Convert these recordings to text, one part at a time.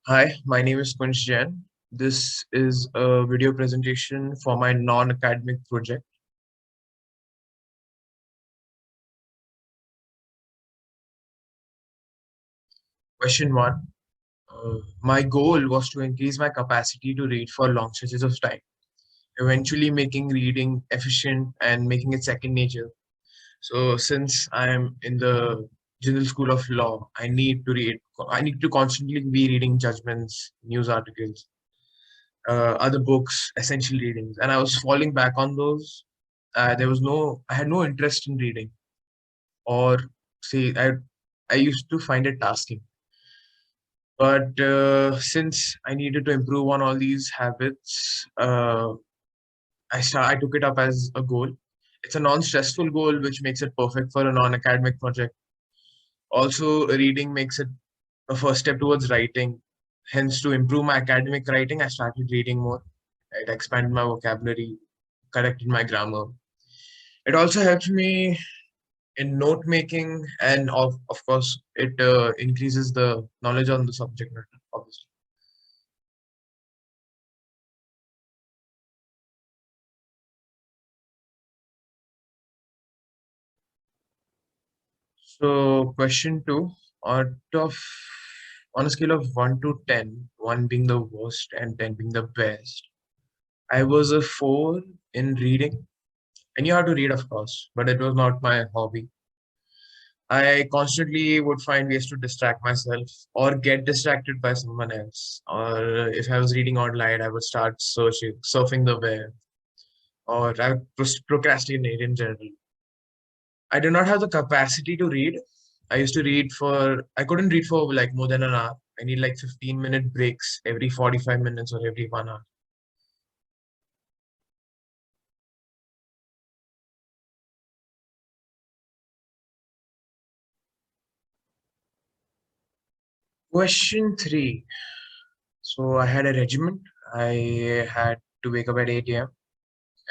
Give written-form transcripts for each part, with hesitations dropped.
Hi, my name is Kunsh Jain. This is a video presentation for my non-academic project. Question one. My goal was to increase my capacity to read for long stretches of time, eventually making reading efficient and making it second nature. So since I am in the General School of Law, I need to read, I need to constantly be reading judgments, news articles, other books, essential readings. And I was falling back on those. I had no interest in reading or say I used to find it tasking. But since I needed to improve on all these habits, I took it up as a goal. It's a non-stressful goal, which makes it perfect for a non-academic project. Also, reading makes it a first step towards writing. Hence, to improve my academic writing, I started reading more. It expanded my vocabulary, corrected my grammar. It also helps me in note making, and of course it increases the knowledge on the subject matter, obviously. So question two, out of on a scale of 1 to 10, 1 being the worst and 10 being the best, I was a 4 in reading. I knew how to read, of course, but it was not my hobby. I constantly would find ways to distract myself or get distracted by someone else. Or if I was reading online, I would start searching, surfing the web, or I would procrastinate in general. I do not have the capacity to read. I couldn't read for like more than an hour. I need like 15-minute breaks every 45 minutes or every 1 hour. Question three. So I had a regiment. I had to wake up at 8 a.m.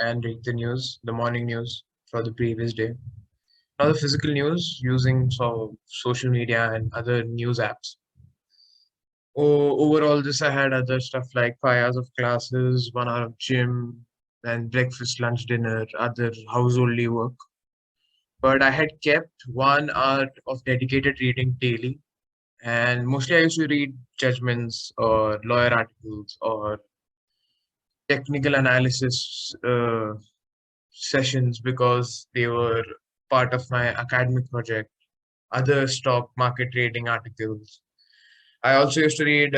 and read the news, the morning news for the previous day. Now the physical news using social media and other news apps. Overall, this I had other stuff like 5 hours of classes, 1 hour of gym, and breakfast, lunch, dinner, other householdly work. But I had kept 1 hour of dedicated reading daily, and mostly I used to read judgments or lawyer articles or technical analysis sessions because they were part of my academic project. Other stock market trading articles. I also used to read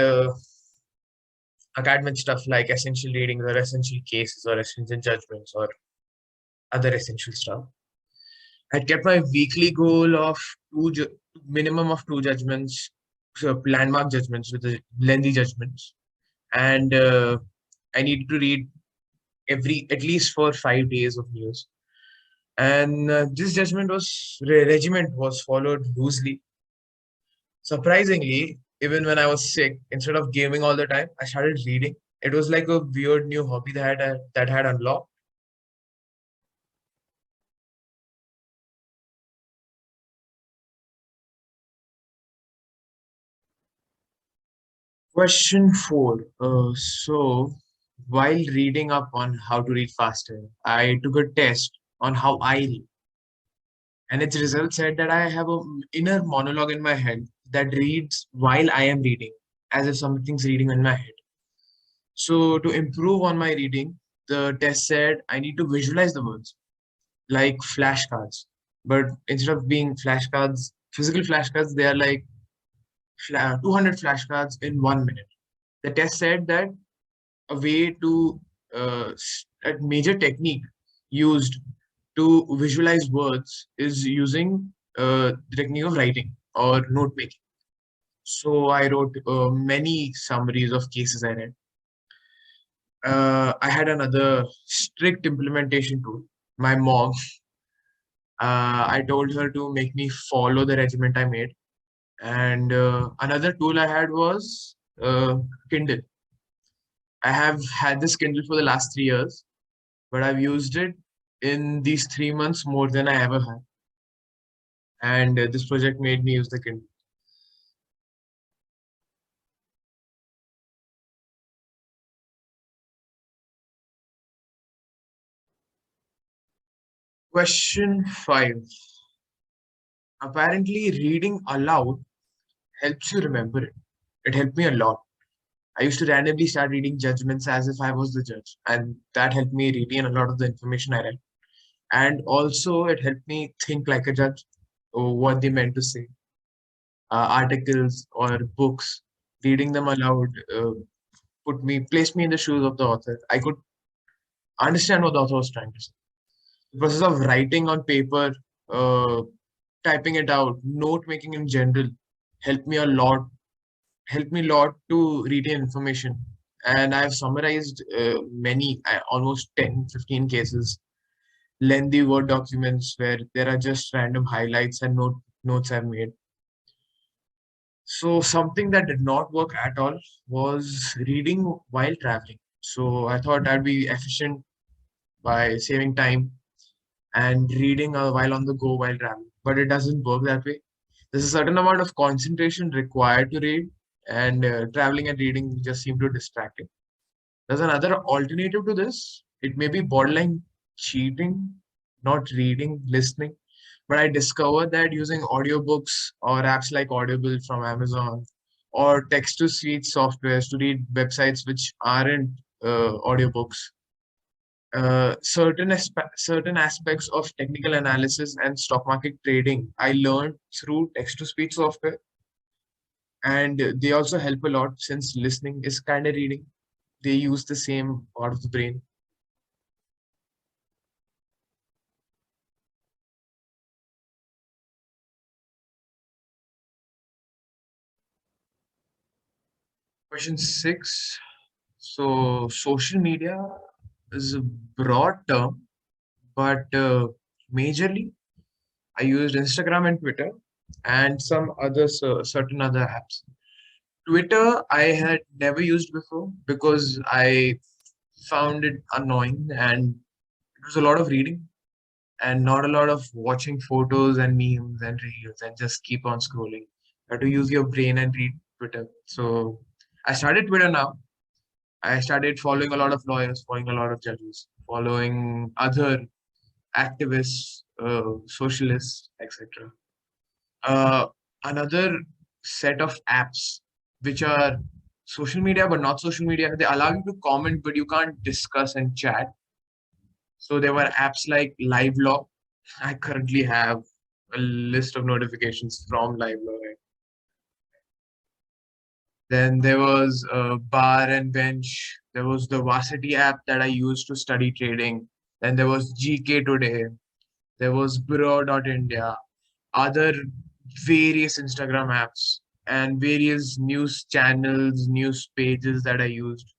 academic stuff like essential readings or essential cases or essential judgments or other essential stuff. I kept my weekly goal of minimum of two judgments, so landmark judgments with the lengthy judgments, and I needed to read every at least for 5 days of news. And this regiment was followed loosely. Surprisingly, even when I was sick, instead of gaming all the time, I started reading. It was like a weird new hobby that had unlocked. Question four. While reading up on how to read faster, I took a test on how I read, and its result said that I have a inner monologue in my head that reads while I am reading, as if something's reading in my head. So to improve on my reading, the test said I need to visualize the words like flashcards, but instead of being flashcards, physical flashcards, they are like 200 flashcards in 1 minute. The test said that a way to a major technique used to visualize words is using the technique of writing or note making. So I wrote many summaries of cases I read. I had another strict implementation tool, my mom. I told her to make me follow the regiment I made. And another tool I had was Kindle. I have had this Kindle for the last 3 years, but I've used it in these 3 months more than I ever had. And this project made me use the Kindle. Question 5. Apparently, reading aloud helps you remember it. It helped me a lot. I used to randomly start reading judgments as if I was the judge, and that helped me retain a lot of the information I read. And also, it helped me think like a judge, or what they meant to say. Articles or books, reading them aloud, placed me in the shoes of the author. I could understand what the author was trying to say. The process of writing on paper, uh, typing it out, note making in general, helped me a lot. Helped me a lot to retain information. And I've summarized many, almost 10, 15 cases, lengthy Word documents where there are just random highlights and notes I've made. So something that did not work at all was reading while traveling. So I thought I'd be efficient by saving time and reading while on the go while traveling. But it doesn't work that way. There's a certain amount of concentration required to read, and traveling and reading just seem to distract it. There's another alternative to this. It may be borderline cheating, not reading, listening. But I discovered that using audiobooks or apps like Audible from Amazon or text to speech softwares to read websites which aren't audiobooks, certain aspects of technical analysis and stock market trading I learned through text to speech software, and they also help a lot since listening is kind of reading. They use the same part of the brain. Question 6. So, social media is a broad term, but majorly I used Instagram and Twitter and some other certain other apps. Twitter I had never used before because I found it annoying and it was a lot of reading and not a lot of watching photos and memes and reels and just keep on scrolling. You have to use your brain and read Twitter. So I started Twitter now. I started following a lot of lawyers, following a lot of judges, following other activists, socialists, etc. Uh, Another set of apps which are social media but not social media. They allow you to comment, but you can't discuss and chat. So there were apps like LiveLaw. I currently have a list of notifications from LiveLaw. Right? Then there was Bar and Bench. There was the Varsity app that I used to study trading. Then there was GK Today. There was Bureau.India. Other various Instagram apps and various news channels, news pages that I used.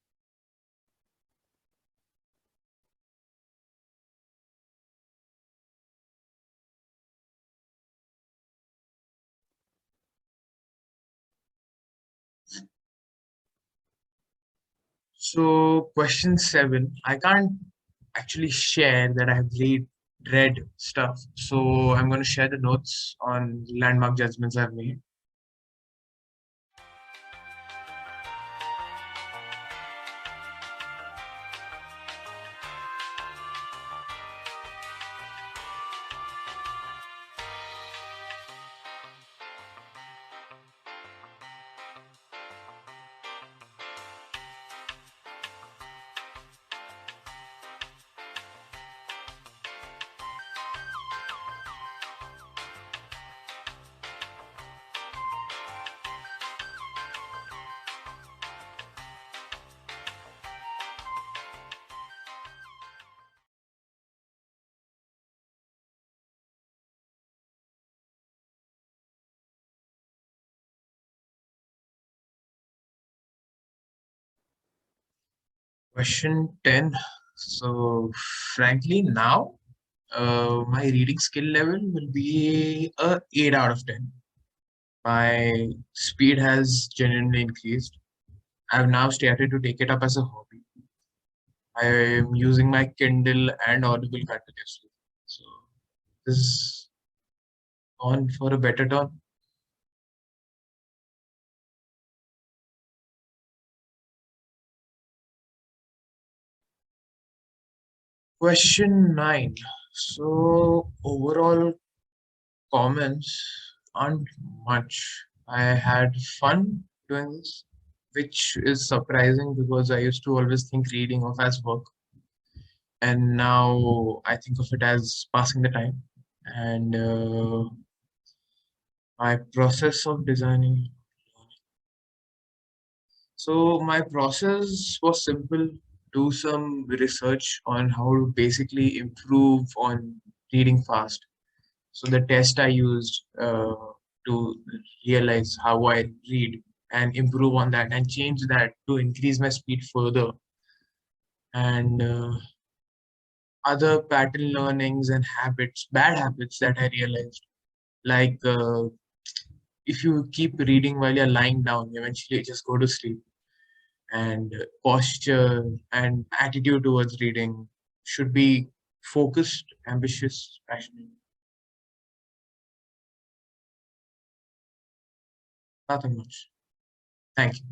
So, question 7. I can't actually share that I have read stuff. So, I'm going to share the notes on landmark judgments I've made. Question 10. So, frankly, now my reading skill level will be a 8 out of 10. My speed has genuinely increased. I've now started to take it up as a hobby. I am using my Kindle and Audible continuously. So this is on for a better turn. Question 9. So overall comments aren't much. I had fun doing this, which is surprising because I used to always think reading of as work, and now I think of it as passing the time. And my process of designing. So my process was simple. Do some research on how to basically improve on reading fast. So the test I used to realize how I read and improve on that and change that to increase my speed further. And other pattern learnings and habits, bad habits that I realized, like if you keep reading while you're lying down, eventually you just go to sleep. And posture and attitude towards reading should be focused, ambitious, passionate. Nothing much. Thank you.